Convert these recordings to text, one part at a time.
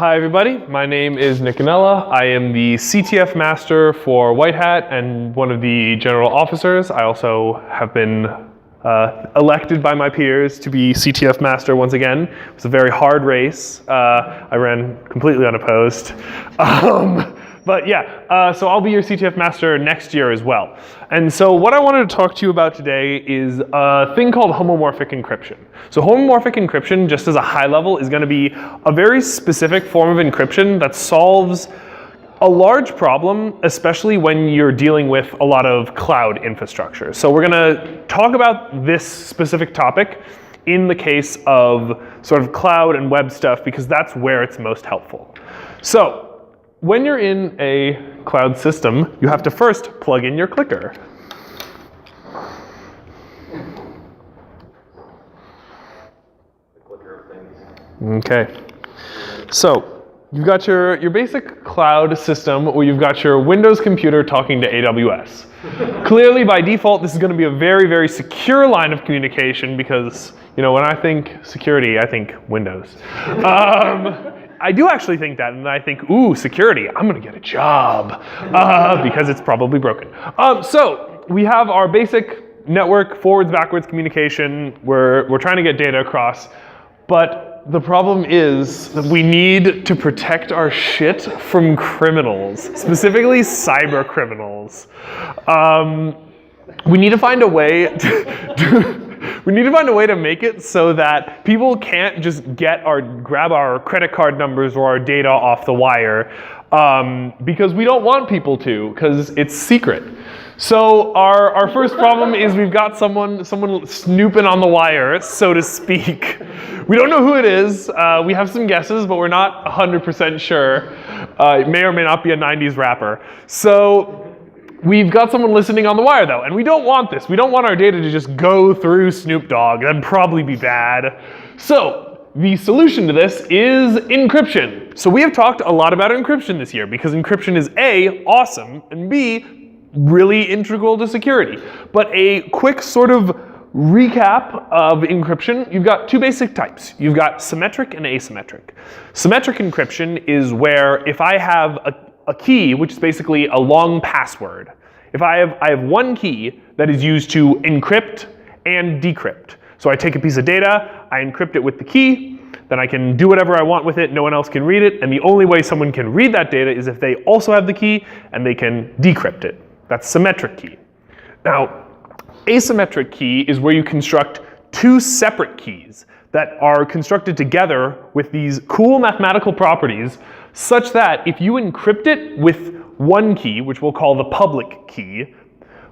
Hi everybody, my name is Nick Gonella. I am the CTF Master for White Hat and one of the general officers. I also have been elected by my peers to be CTF Master once again. It was a very hard race. I ran completely unopposed. But yeah, so I'll be your CTF Master next year as well. And so what I wanted to talk to you about today is a thing called homomorphic encryption. So homomorphic encryption, just as a high level, is going to be a very specific form of encryption that solves a large problem, especially when you're dealing with a lot of cloud infrastructure. So we're going to talk about this specific topic in the case of sort of cloud and web stuff, because that's where it's most helpful. So when you're in a cloud system, you have to first plug in your clicker. Okay, so you've got your basic cloud system where you've got your Windows computer talking to AWS. Clearly, by default, this is going to be a very, very secure line of communication because, you know, when I think security, I think Windows. I do actually think that, and I think, ooh, security, I'm going to get a job because it's probably broken. So we have our basic network forwards, backwards communication. We're trying to get data across, but the problem is that we need to protect our shit from criminals, specifically cyber criminals. We need to find a way to make it so that people can't just grab our credit card numbers or our data off the wire, because we don't want people to, because it's secret. So our first problem is we've got someone snooping on the wire, so to speak. We don't know who it is. We have some guesses, but we're not 100% sure. It may or may not be a 90s rapper. So we've got someone listening on the wire, though, and we don't want this. We don't want our data to just go through Snoop Dogg. That'd probably be bad. So the solution to this is encryption. So we have talked a lot about encryption this year because encryption is A, awesome, and B, really integral to security. But a quick sort of recap of encryption, you've got two basic types. You've got symmetric and asymmetric. Symmetric encryption is where if I have a key, which is basically a long password. If I have one key that is used to encrypt and decrypt. So I take a piece of data, I encrypt it with the key, then I can do whatever I want with it, no one else can read it, and the only way someone can read that data is if they also have the key and they can decrypt it. That's symmetric key. Now, asymmetric key is where you construct two separate keys that are constructed together with these cool mathematical properties such that if you encrypt it with one key, which we'll call the public key,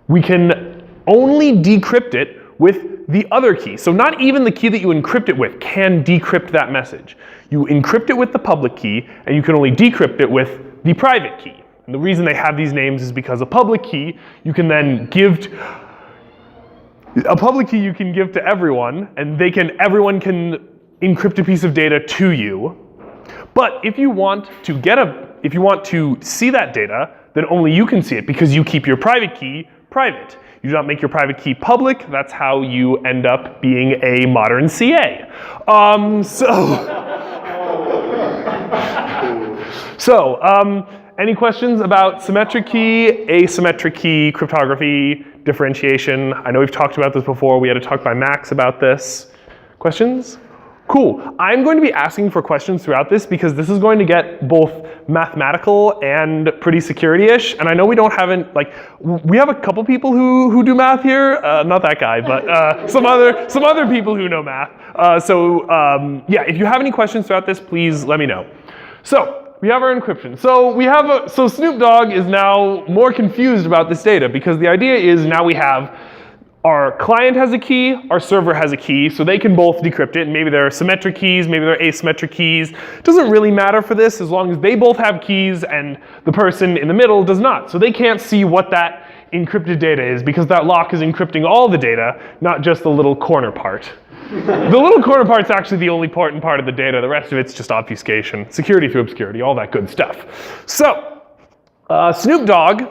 we can only decrypt it with the other key. So not even the key that you encrypt it with can decrypt that message. You encrypt it with the public key, and you can only decrypt it with the private key. And the reason they have these names is because a public key you can then give to everyone, and everyone can encrypt a piece of data to you. But if you want to see that data, then only you can see it because you keep your private key private. You do not make your private key public. That's how you end up being a modern CA. Any questions about symmetric key, asymmetric key, cryptography, differentiation? I know we've talked about this before. We had a talk by Max about this. Questions? Cool. I'm going to be asking for questions throughout this because this is going to get both mathematical and pretty security-ish. And I know we don't have we have a couple people who do math here. Not that guy, but some other people who know math. Yeah, if you have any questions throughout this, please let me know. So we have our encryption. So Snoop Dogg is now more confused about this data because the idea is now we have our client has a key, our server has a key, so they can both decrypt it. And maybe they're symmetric keys, maybe they're asymmetric keys. It doesn't really matter for this as long as they both have keys and the person in the middle does not. So they can't see what that encrypted data is because that lock is encrypting all the data, not just the little corner part. The little corner part's actually the only important part of the data. The rest of it's just obfuscation, security through obscurity, all that good stuff. So Snoop Dogg,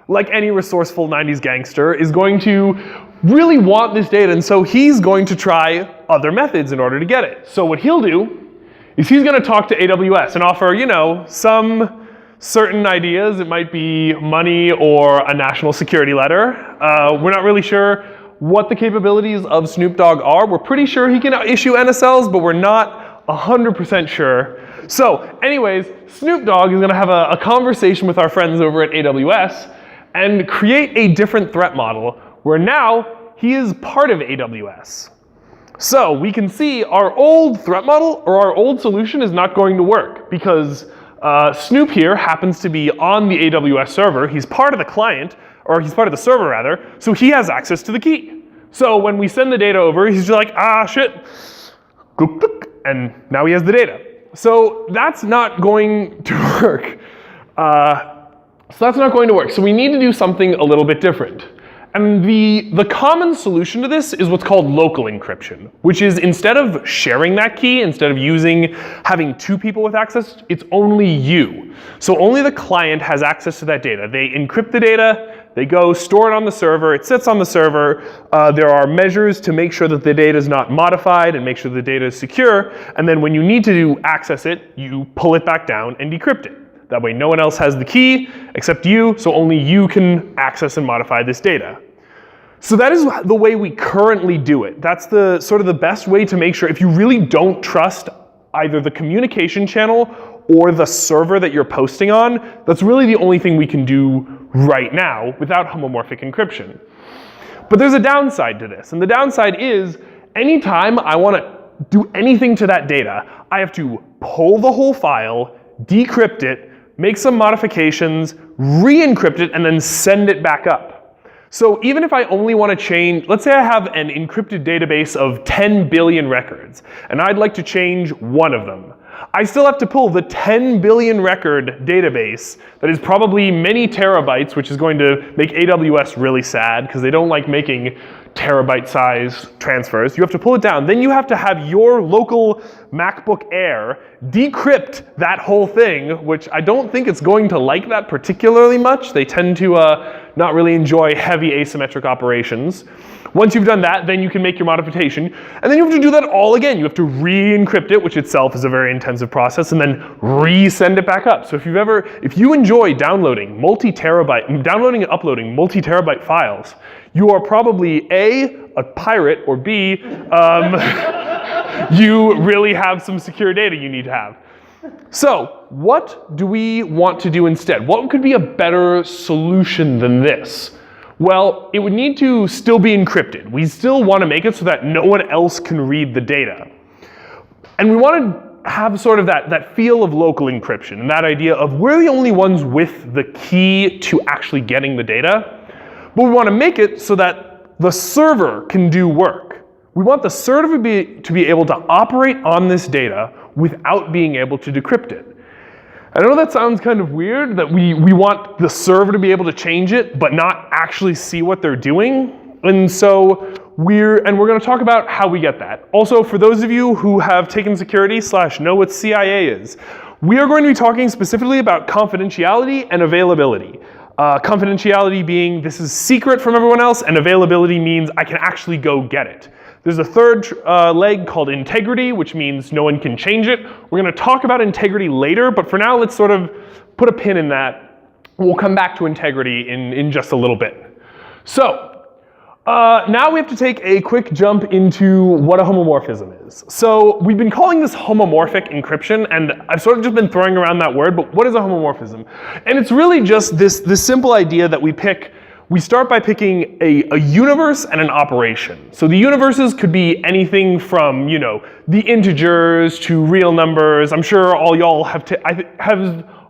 like any resourceful 90s gangster, is going to really want this data, and so he's going to try other methods in order to get it. So what he'll do is he's going to talk to AWS and offer, you know, some certain ideas. It might be money or a national security letter. We're not really sure what the capabilities of Snoop Dogg are. We're pretty sure he can issue NSLs, but we're not 100% sure. So anyways, Snoop Dogg is going to have a conversation with our friends over at AWS and create a different threat model where now he is part of AWS. So we can see our old threat model or our old solution is not going to work because Snoop here happens to be on the AWS server. He's part of the client, or he's part of the server rather, so he has access to the key. So when we send the data over, he's just like, ah, shit, and now he has the data. So that's not going to work. So we need to do something a little bit different. And the common solution to this is what's called local encryption, which is instead of sharing that key, instead of having two people with access, it's only you. So only the client has access to that data. They encrypt the data, they go store it on the server, it sits on the server. There are measures to make sure that the data is not modified and make sure the data is secure. And then when you need to access it, you pull it back down and decrypt it. That way no one else has the key except you, so only you can access and modify this data. So that is the way we currently do it. That's the sort of the best way to make sure if you really don't trust either the communication channel or the server that you're posting on, that's really the only thing we can do right now without homomorphic encryption. But there's a downside to this, and the downside is anytime I want to do anything to that data, I have to pull the whole file, decrypt it, make some modifications, re-encrypt it, and then send it back up. So even if I only want to change, let's say I have an encrypted database of 10 billion records, and I'd like to change one of them. I still have to pull the 10 billion record database that is probably many terabytes, which is going to make AWS really sad because they don't like making terabyte size transfers. You have to pull it down. Then you have to have your local MacBook Air decrypt that whole thing, which I don't think it's going to like that particularly much. They tend to not really enjoy heavy asymmetric operations. Once you've done that, then you can make your modification, and then you have to do that all again. You have to re-encrypt it, which itself is a very intensive process, and then re-send it back up. So if you enjoy downloading and uploading multi-terabyte files, you are probably A, a pirate, or B, you really have some secure data you need to have. So what do we want to do instead? What could be a better solution than this? Well, it would need to still be encrypted. We still want to make it so that no one else can read the data. And we want to have sort of that feel of local encryption and that idea of we're the only ones with the key to actually getting the data. But we want to make it so that the server can do work. We want the server to be able to operate on this data without being able to decrypt it. I know that sounds kind of weird, that we want the server to be able to change it, but not actually see what they're doing. And so we're going to talk about how we get that. Also, for those of you who have taken security / know what CIA is, we are going to be talking specifically about confidentiality and availability. Confidentiality being this is secret from everyone else, and availability means I can actually go get it. There's a third leg called integrity, which means no one can change it. We're going to talk about integrity later, but for now, let's sort of put a pin in that. We'll come back to integrity in just a little bit. So now we have to take a quick jump into what a homomorphism is. So we've been calling this homomorphic encryption, and I've sort of just been throwing around that word, but what is a homomorphism? And it's really just this simple idea that we start by picking a universe and an operation. So the universes could be anything from, the integers to real numbers. I'm sure all y'all have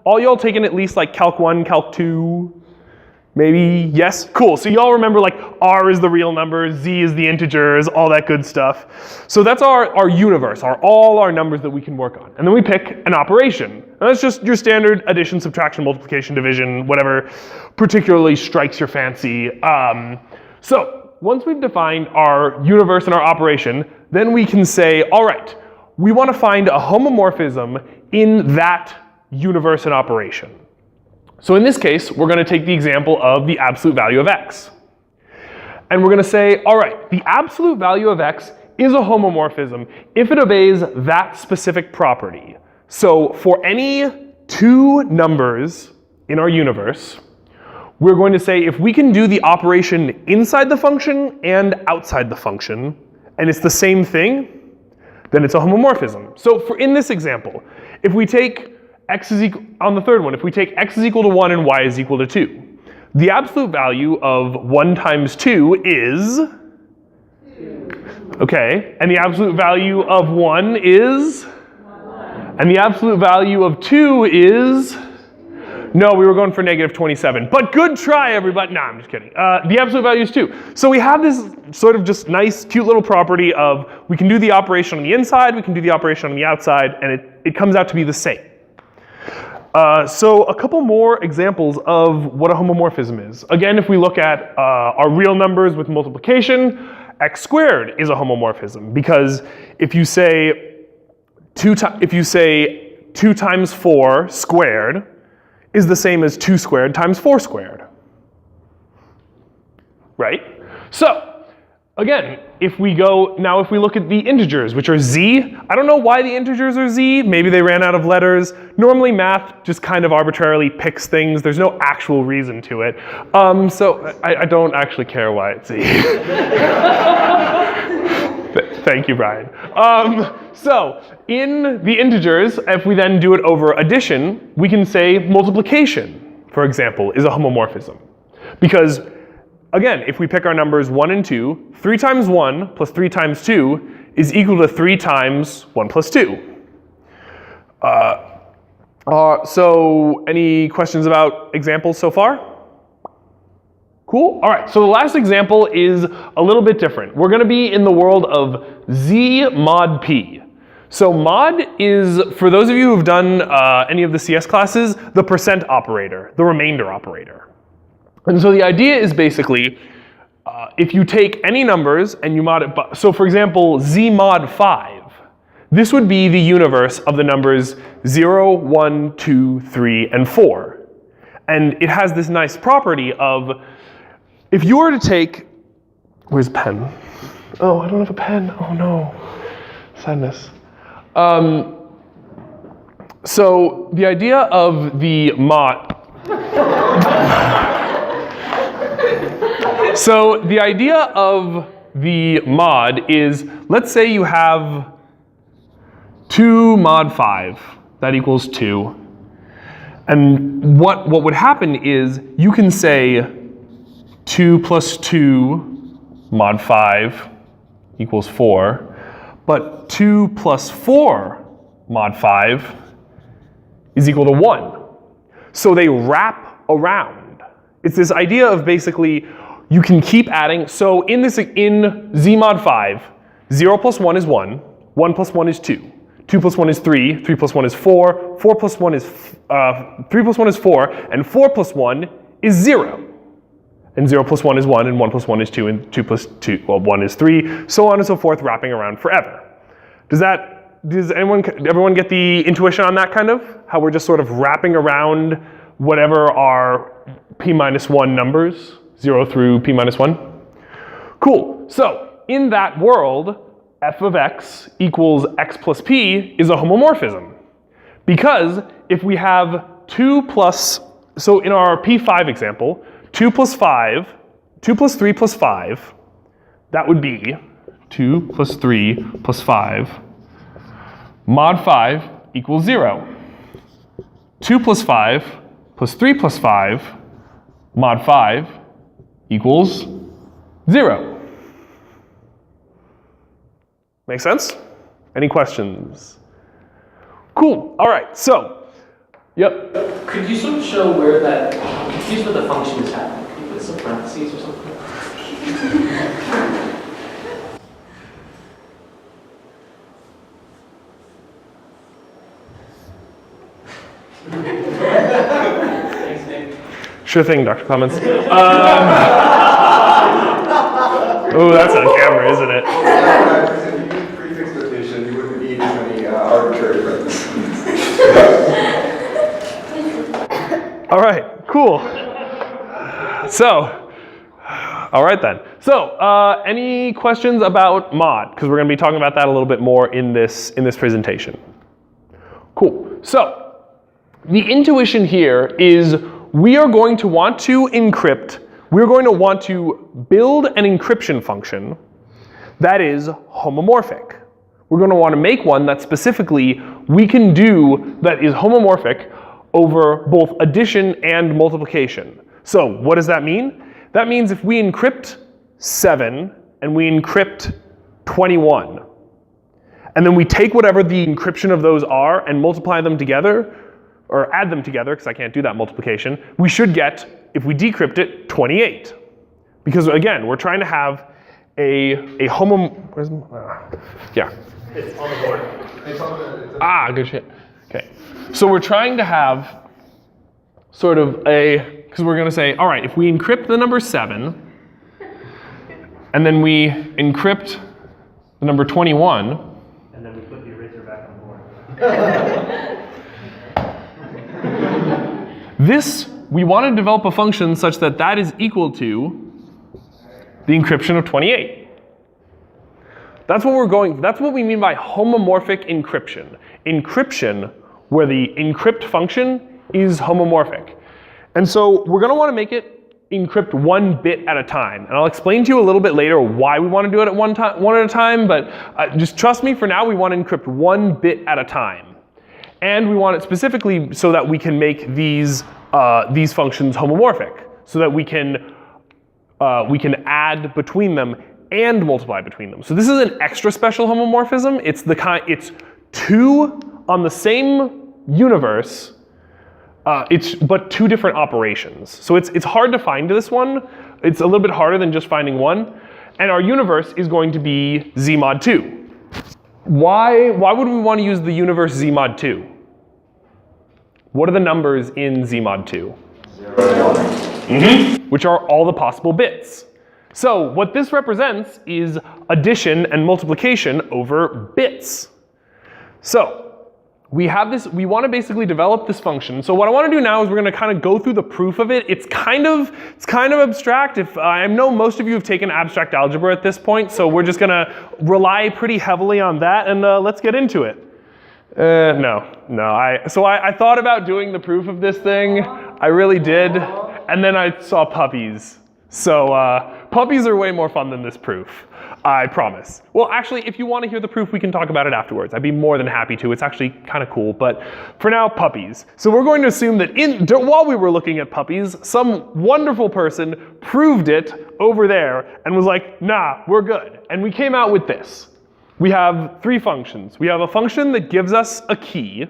all y'all taken at least like Calc 1, Calc 2? Maybe, yes? Cool, so y'all remember like R is the real number, Z is the integers, all that good stuff. So that's our universe, all our numbers that we can work on. And then we pick an operation. And that's just your standard addition, subtraction, multiplication, division, whatever particularly strikes your fancy. So once we've defined our universe and our operation, then we can say, all right, we want to find a homomorphism in that universe and operation. So in this case, we're going to take the example of the absolute value of x. And we're going to say, all right, the absolute value of x is a homomorphism if it obeys that specific property. So for any two numbers in our universe, we're going to say if we can do the operation inside the function and outside the function, and it's the same thing, then it's a homomorphism. So in this example, if we take x is equal, on the third one, if we take x is equal to 1 and y is equal to 2, the absolute value of 1 times 2 is? 2. Okay, and the absolute value of 1 is? 1. And the absolute value of 2 is? No, we were going for negative 27. But good try, everybody. No, I'm just kidding. The absolute value is 2. So we have this sort of just nice, cute little property of we can do the operation on the inside, we can do the operation on the outside, and it comes out to be the same. So a couple more examples of what a homomorphism is. Again, if we look at our real numbers with multiplication, x squared is a homomorphism because if you say 2 times 4 squared is the same as 2 squared times 4 squared, right? So again, if we look at the integers, which are z, I don't know why the integers are z, maybe they ran out of letters. Normally math just kind of arbitrarily picks things, there's no actual reason to it. So I don't actually care why it's z. Thank you, Brian. So in the integers, if we then do it over addition, we can say multiplication, for example, is a homomorphism. Because again, if we pick our numbers 1 and 2, 3 times 1 plus 3 times 2 is equal to 3 times 1 plus 2. So any questions about examples so far? Cool? All right, so the last example is a little bit different. We're going to be in the world of z mod p. So mod is, for those of you who've done any of the CS classes, the percent operator, the remainder operator. And so the idea is basically, if you take any numbers and you mod it, so for example, z mod 5, this would be the universe of the numbers 0, 1, 2, 3, and 4. And it has this nice property of, if you were to take, where's pen? Oh, I don't have a pen, oh no, sadness. So the idea of the mod, so the idea of the mod is, let's say you have 2 mod 5, that equals 2. And what would happen is you can say 2 plus 2 mod 5 equals 4, but 2 plus 4 mod 5 is equal to 1. So they wrap around. It's this idea of basically you can keep adding. So in z mod 5, 0 plus 1 is 1, 1 plus 1 is 2, 2 plus 1 is 3, 3 plus 1 is 4, 4 plus 1 is 3 plus 1 is 4, and 4 plus 1 is 0. And 0 plus 1 is 1, and 1 plus 1 is 2, and 2 plus 2, well, 1 is 3, so on and so forth, wrapping around forever. Does everyone get the intuition on that kind of? How we're just sort of wrapping around whatever are p minus 1 numbers, 0 through p minus 1? Cool. So in that world, f of x equals x plus p is a homomorphism. Because if we have 2 plus, so in our p5 example, 2 plus 3 plus 5, that would be 2 plus 3 plus 5, mod 5 equals 0. 2 plus 5 plus 3 plus 5, mod 5 equals 0. Make sense? Any questions? Cool, all right, so, yep. Could you sort of show where that, I'm confused what the function is happening. Can you put some parentheses or something? Thanks, Nick. Sure thing, Dr. Clements. Oh, that's on camera, isn't it? If you did prefix notation, you wouldn't need as many arbitrary parentheses. All right, cool. So, All right then. So any questions about mod? Because we're going to be talking about that a little bit more in this presentation. Cool. So the intuition here is we are going to want to encrypt. We're going to want to build an encryption function that is homomorphic. We're going to want to make one that specifically we can do that is homomorphic over both addition and multiplication. So what does that mean? That means if we encrypt 7 and we encrypt 21, and then we take whatever the encryption of those are and multiply them together, or add them together, because I can't do that multiplication, we should get, if we decrypt it, 28. Because again, we're trying to have a homo, where's yeah. It's on the board. Ah, good shit. Okay. So we're trying to have sort of a, because we're going to say, all right, if we encrypt the number 7, and then we encrypt the number 21, and then we put the eraser back on the board. this, we want to develop a function such that that is equal to the encryption of 28. That's what we mean by homomorphic encryption. Encryption where the encrypt function is homomorphic. And so we're going to want to make it encrypt 1 bit at a time. And I'll explain to you a little bit later why we want to do it at one at a time, but just trust me, for now we want to encrypt 1 bit at a time. And we want it specifically so that we can make these functions homomorphic, so that we can add between them and multiply between them. So this is an extra special homomorphism. It's 2 on the same universe, but 2 different operations. So it's hard to find this one. It's a little bit harder than just finding one. And our universe is going to be Z mod 2. Why would we want to use the universe Z mod 2? What are the numbers in Z mod 2? 0. Which are all the possible bits. So what this represents is addition and multiplication over bits. So we have this, we want to basically develop this function. So what I want to do now is we're going to kind of go through the proof of it. It's kind of abstract. I know most of you have taken abstract algebra at this point, so we're just going to rely pretty heavily on that, and let's get into it. No. I thought about doing the proof of this thing. I really did. And then I saw puppies. So puppies are way more fun than this proof, I promise. Well, actually, if you want to hear the proof, we can talk about it afterwards. I'd be more than happy to. It's actually kind of cool. But for now, puppies. So we're going to assume that while we were looking at puppies, some wonderful person proved it over there and was like, nah, we're good. And we came out with this. We have 3 functions. We have a function that gives us a key.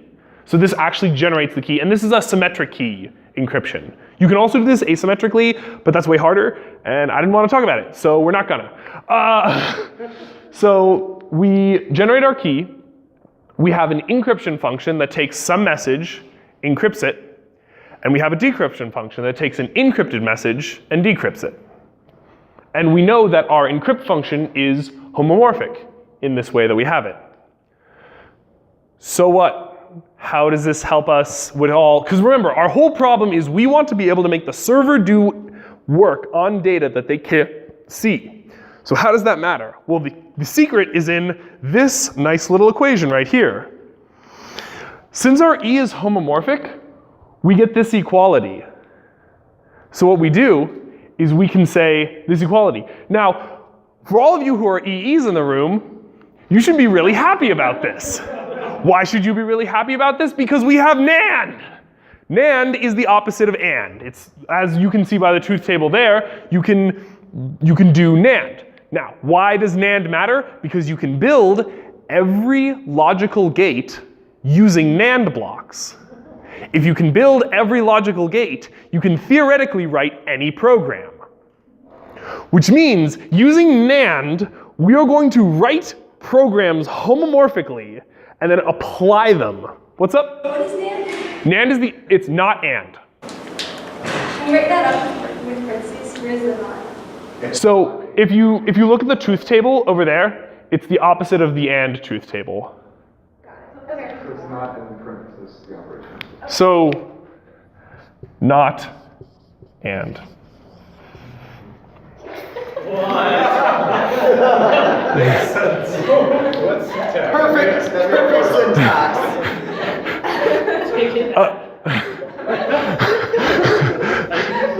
So this actually generates the key. And this is a symmetric key encryption. You can also do this asymmetrically, but that's way harder, and I didn't want to talk about it, so we're not gonna. So we generate our key. We have an encryption function that takes some message, encrypts it, and we have a decryption function that takes an encrypted message and decrypts it. And we know that our encrypt function is homomorphic in this way that we have it. So what? How does this help us with all? Because remember, our whole problem is we want to be able to make the server do work on data that they can't see. So how does that matter? Well, the secret is in this nice little equation right here. Since our E is homomorphic, we get this equality. So what we do is we can say this equality. Now, for all of you who are EEs in the room, you should be really happy about this. Why should you be really happy about this? Because we have NAND. NAND is the opposite of AND. It's, as you can see by the truth table there, you can do NAND. Now, why does NAND matter? Because you can build every logical gate using NAND blocks. If you can build every logical gate, you can theoretically write any program. Which means, using NAND, we are going to write programs homomorphically and then apply them. What's up? What is NAND? NAND is it's not AND. Can you write that up with parentheses? Where is it not? So if you look at the truth table over there, it's the opposite of the AND truth table. Okay. So it's not in parentheses, the operation. So not AND. Perfect syntax. That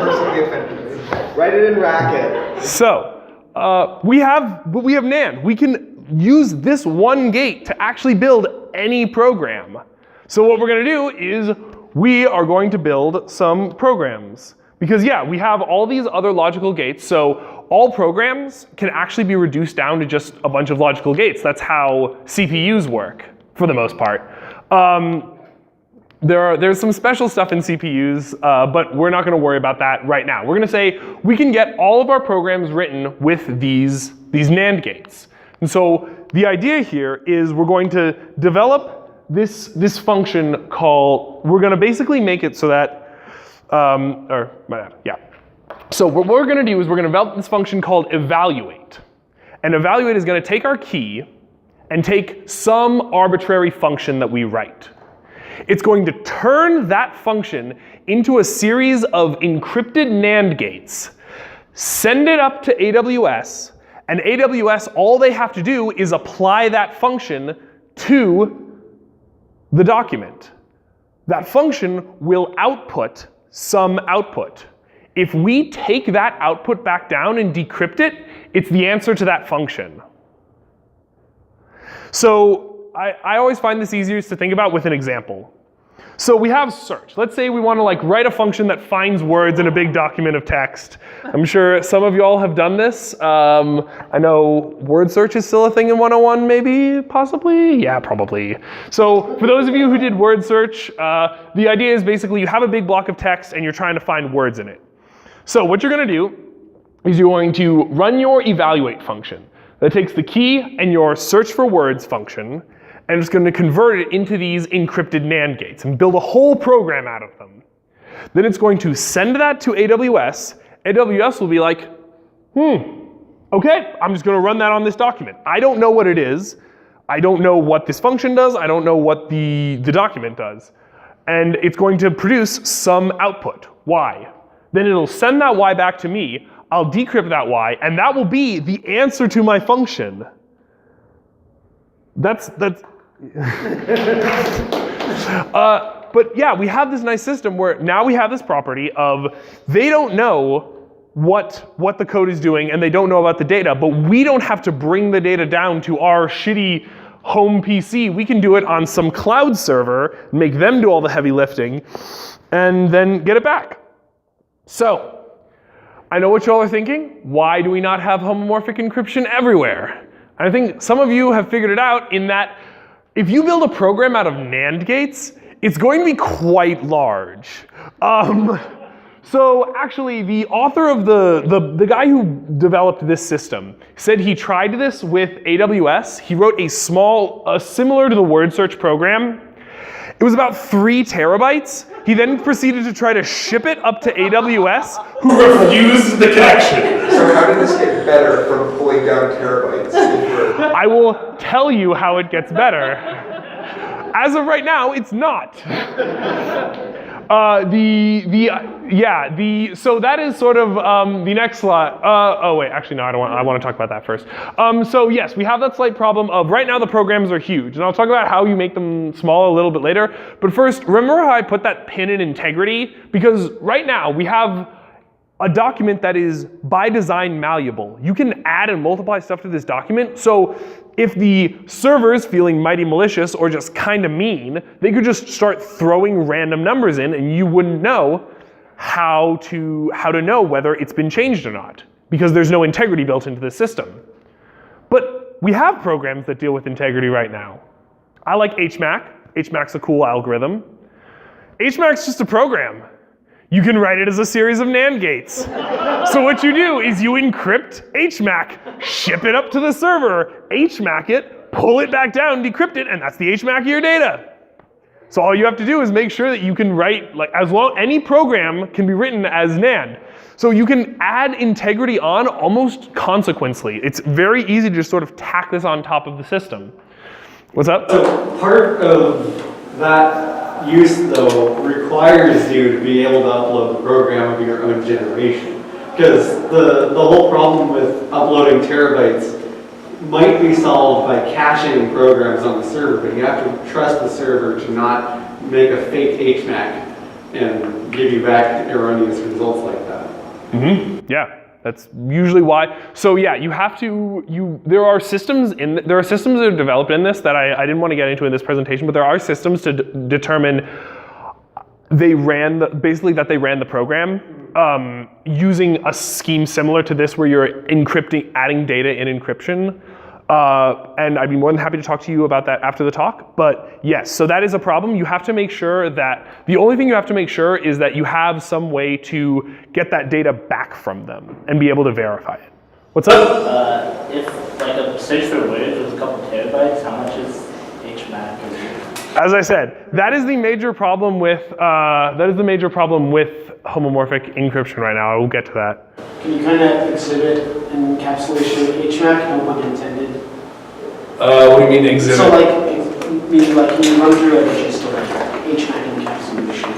person will get offended. Write it in racket. So we have NAND. We can use this one gate to actually build any program. So what we're going to do is we are going to build some programs. Because yeah, we have all these other logical gates, so all programs can actually be reduced down to just a bunch of logical gates. That's how CPUs work, for the most part. There's some special stuff in CPUs, but we're not going to worry about that right now. We're going to say we can get all of our programs written with these NAND gates. And so the idea here is we're going to develop this function called, we're going to basically make it so that, So what we're going to do is we're going to develop this function called evaluate. And evaluate is going to take our key and take some arbitrary function that we write. It's going to turn that function into a series of encrypted NAND gates, send it up to AWS, and AWS, all they have to do is apply that function to the document. That function will output some output. If we take that output back down and decrypt it, it's the answer to that function. So I always find this easiest to think about with an example. So we have search. Let's say we want to write a function that finds words in a big document of text. I'm sure some of you all have done this. I know word search is still a thing in 101, maybe, possibly? Yeah, probably. So for those of you who did word search, the idea is basically you have a big block of text and you're trying to find words in it. So what you're going to do is you're going to run your evaluate function. That takes the key and your search for words function, and it's going to convert it into these encrypted NAND gates and build a whole program out of them. Then it's going to send that to AWS. AWS will be like, okay, I'm just going to run that on this document. I don't know what it is. I don't know what this function does. I don't know what the document does. And it's going to produce some output, Y. Then it'll send that Y back to me. I'll decrypt that Y, and that will be the answer to my function. But yeah, we have this nice system where now we have this property of they don't know what the code is doing and they don't know about the data, but we don't have to bring the data down to our shitty home PC. We can do it on some cloud server, make them do all the heavy lifting, and then get it back. So, I know what y'all are thinking. Why do we not have homomorphic encryption everywhere? And I think some of you have figured it out in that if you build a program out of NAND gates, it's going to be quite large. So actually, the author of the guy who developed this system said he tried this with AWS. He wrote a similar to the word search program. It was about 3 terabytes. He then proceeded to try to ship it up to AWS, who refused the connection. So how did this get better from pulling down terabytes? I will tell you how it gets better. As of right now, it's not. So that is sort of the next slide. Oh wait, actually no, I want to talk about that first. So yes, we have that slight problem of right now the programs are huge, and I'll talk about how you make them small a little bit later. But first, remember how I put that pin in integrity? Because right now we have a document that is by design malleable. You can add and multiply stuff to this document. So if the server's feeling mighty malicious or just kind of mean, they could just start throwing random numbers in and you wouldn't know how to know whether it's been changed or not, because there's no integrity built into the system. But we have programs that deal with integrity right now. I like HMAC. HMAC's a cool algorithm. HMAC's just a program. You can write it as a series of NAND gates. So what you do is you encrypt HMAC, ship it up to the server, HMAC it, pull it back down, decrypt it, and that's the HMAC of your data. So all you have to do is make sure that you can write, any program can be written as NAND. So you can add integrity on almost consequently. It's very easy to just sort of tack this on top of the system. What's up? So part of that use, though, requires you to be able to upload the program of your own generation. Because the whole problem with uploading terabytes might be solved by caching programs on the server, but you have to trust the server to not make a fake HMAC and give you back erroneous results like that. Mm-hmm. Yeah. That's usually why. So yeah, you have to, there are systems that are developed in this that I didn't want to get into in this presentation, but there are systems to determine they ran the program using a scheme similar to this where you're adding data in encryption. And I'd be more than happy to talk to you about that after the talk. But yes, so that is a problem. You have to make sure that, the only thing you have to make sure is that you have some way to get that data back from them and be able to verify it. What's up? If like a search for words was a couple terabytes, how much is HMAC? As I said, that is the major problem with homomorphic encryption right now. I will get to that. Can you kind of exhibit encapsulation HMAC, no pun intended? What do you mean exhibit? So meaning can you run through a gist of HMAC encapsulation?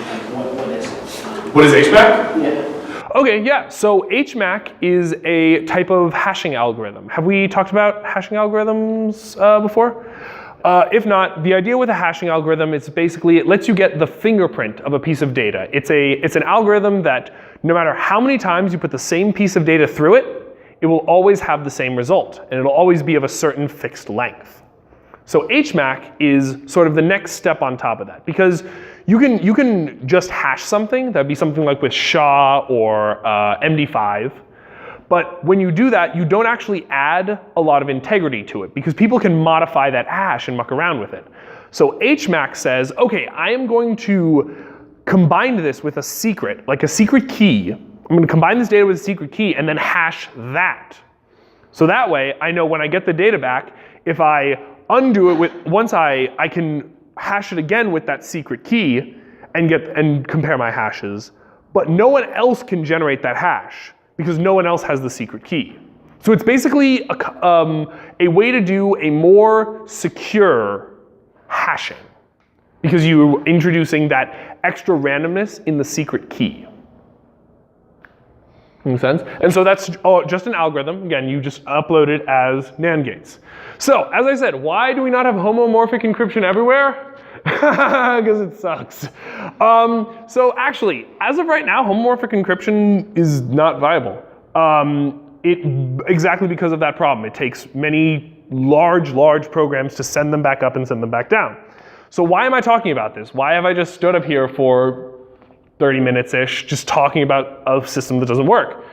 What is it? What is HMAC? Yeah. Okay, yeah, so HMAC is a type of hashing algorithm. Have we talked about hashing algorithms before? If not, the idea with a hashing algorithm is basically it lets you get the fingerprint of a piece of data. It's an algorithm that no matter how many times you put the same piece of data through it, it will always have the same result, and it'll always be of a certain fixed length. So HMAC is sort of the next step on top of that, because you can just hash something. That'd be something like with SHA or MD5. But when you do that, you don't actually add a lot of integrity to it because people can modify that hash and muck around with it. So HMAC says, okay, I am going to combine this with a secret, like a secret key. I'm going to combine this data with a secret key and then hash that. So that way, I know when I get the data back, if I undo it once I can hash it again with that secret key and compare my hashes, but no one else can generate that hash, because no one else has the secret key. So it's basically a way to do a more secure hashing, because you're introducing that extra randomness in the secret key. Make sense? And so that's just an algorithm. Again, you just upload it as NAND gates. So as I said, why do we not have homomorphic encryption everywhere? Because it sucks. So actually, as of right now, homomorphic encryption is not viable. Exactly because of that problem. It takes many large programs to send them back up and send them back down. So why am I talking about this? Why have I just stood up here for 30 minutes-ish just talking about a system that doesn't work?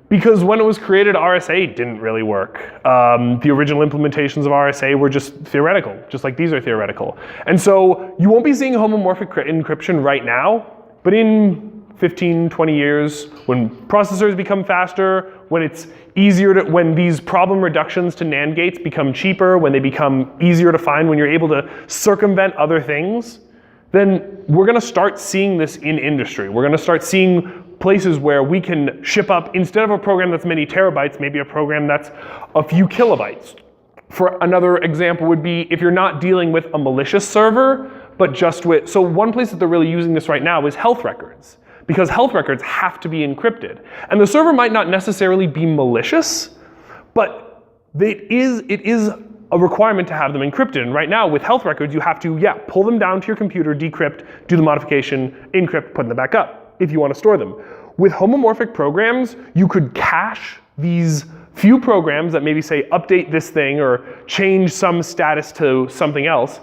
Because when it was created, RSA didn't really work. The original implementations of RSA were just theoretical, just like these are theoretical. And so you won't be seeing homomorphic encryption right now, but in 15, 20 years, when processors become faster, when it's easier to, when these problem reductions to NAND gates become cheaper, when they become easier to find, when you're able to circumvent other things, then we're gonna start seeing this in industry. We're gonna start seeing places where we can ship up, instead of a program that's many terabytes, maybe a program that's a few kilobytes. For another example would be if you're not dealing with a malicious server, but just with, so one place that they're really using this right now is health records, because health records have to be encrypted. And the server might not necessarily be malicious, but it is a requirement to have them encrypted. And right now with health records, you have to, pull them down to your computer, decrypt, do the modification, encrypt, put them back up if you want to store them. With homomorphic programs, you could cache these few programs that maybe say update this thing or change some status to something else.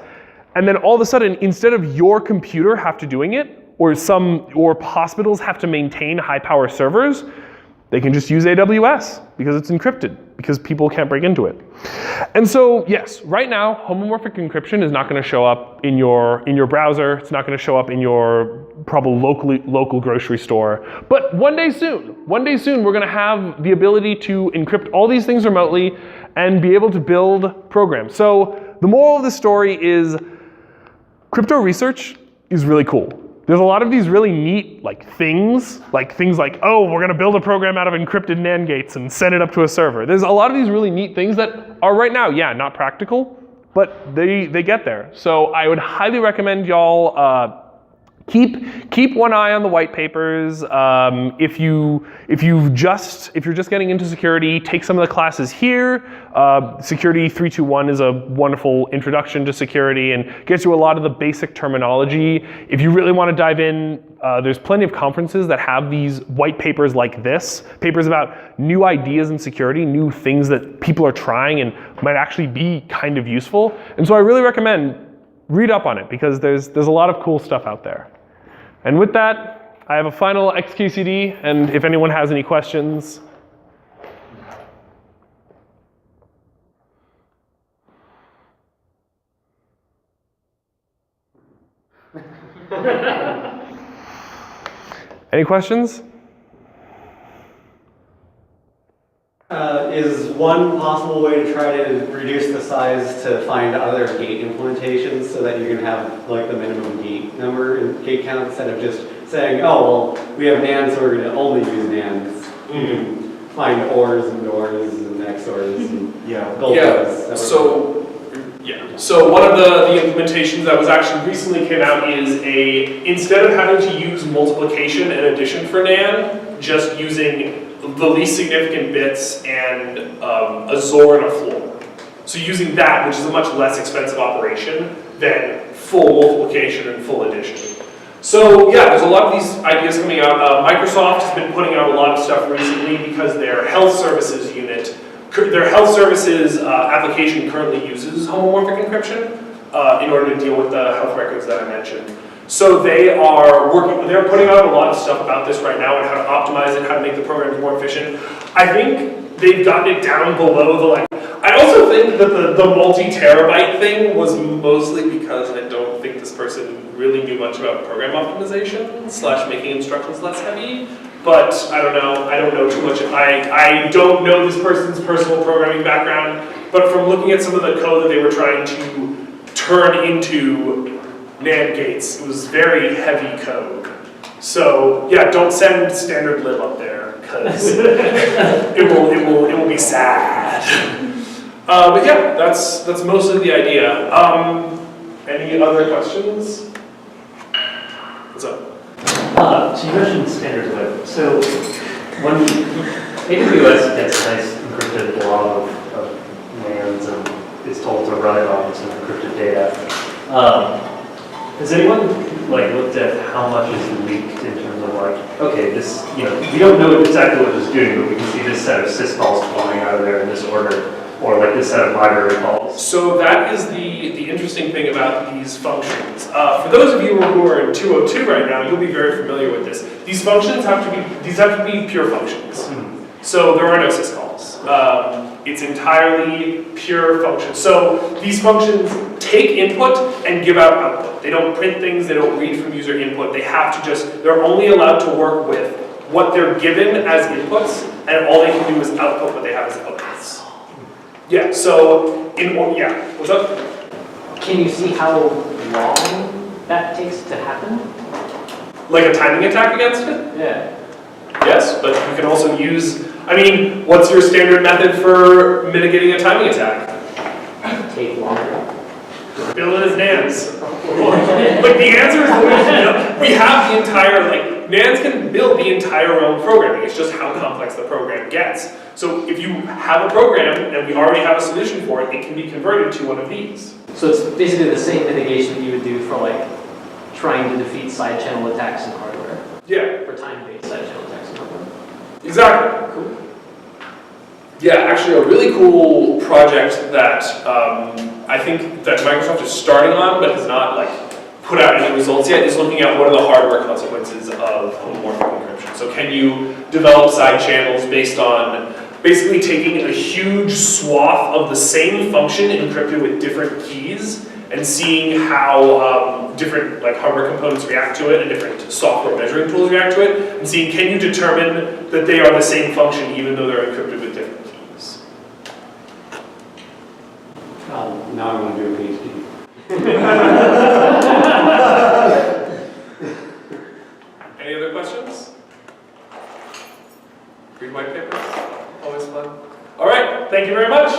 And then all of a sudden, instead of your computer have to doing it, or hospitals have to maintain high power servers, they can just use AWS because it's encrypted, because people can't break into it. And so yes, right now, homomorphic encryption is not going to show up in your browser. It's not going to show up in your probably local grocery store. But one day soon, we're going to have the ability to encrypt all these things remotely and be able to build programs. So the moral of the story is crypto research is really cool. There's a lot of these really neat things like, oh, we're gonna build a program out of encrypted NAND gates and send it up to a server. There's a lot of these really neat things that are right now, not practical, but they get there. So I would highly recommend y'all Keep one eye on the white papers. If you're just getting into security, take some of the classes here. Security 321 is a wonderful introduction to security and gets you a lot of the basic terminology. If you really want to dive in, there's plenty of conferences that have these white papers like this, papers about new ideas in security, new things that people are trying and might actually be kind of useful. And so I really recommend read up on it because there's a lot of cool stuff out there. And with that, I have a final XKCD, and if anyone has any questions. Any questions? Is one possible way to try to reduce the size to find other gate implementations so that you can have like the minimum gate number and gate count instead of just saying, oh, well, we have NAND, so we're going to only use NANDs. You can find ORs and DORs and XORs and build those. So one of the implementations that was actually recently came out is instead of having to use multiplication and addition for NAND, just using the least significant bits and a XOR and a floor. So using that, which is a much less expensive operation than full multiplication and full addition. So yeah, there's a lot of these ideas coming out. Microsoft has been putting out a lot of stuff recently because their health services unit, their health services application currently uses homomorphic encryption in order to deal with the health records that I mentioned. So they're putting out a lot of stuff about this right now and how to optimize it, how to make the programs more efficient. I think they've gotten it down below the I also think that the multi-terabyte thing was mostly because I don't think this person really knew much about program optimization / making instructions less heavy. But I don't know. I don't know too much. I don't know this person's personal programming background. But from looking at some of the code that they were trying to turn into NAND gates, it was very heavy code. So yeah, don't send standard lib up there because it will be sad. But yeah, that's mostly the idea. Any other questions? What's up? So you mentioned standard lib. So when AWS gets a nice encrypted blob of NANDs and is told to run it on some encrypted data, has anyone looked at how much is leaked in terms of okay, this, we don't know exactly what it's doing, but we can see this set of syscalls flowing out of there in this order, or this set of library calls? So that is the interesting thing about these functions. For those of you who are in 202 right now, you'll be very familiar with this. These functions have to be pure functions. So there are no syscalls. It's entirely pure functions. So these functions take input and give out output. They don't print things, they don't read from user input. They have to they're only allowed to work with what they're given as inputs, and all they can do is output what they have as outputs. Yeah, so, what's up? Can you see how long that takes to happen? Like a timing attack against it? Yeah. Yes, but you can also use, what's your standard method for mitigating a timing attack? Take longer. Build it as NANDs. The answer is we have the entire, NANDs can build the entire realm of programming. It's just how complex the program gets. So if you have a program and we already have a solution for it, it can be converted to one of these. So it's basically the same mitigation that you would do for trying to defeat side channel attacks in hardware. Yeah. For time-based side channel attacks in hardware. Exactly. Cool. Yeah, actually a really cool project that I think that Microsoft is starting on but has not put out any results yet is looking at what are the hardware consequences of homomorphic encryption. So can you develop side channels based on basically taking a huge swath of the same function encrypted with different keys and seeing how different hardware components react to it and different software measuring tools react to it, and seeing can you determine that they are the same function even though they're encrypted with different keys. Now I want to do a PhD. Any other questions? Read white papers? Always fun. All right, thank you very much.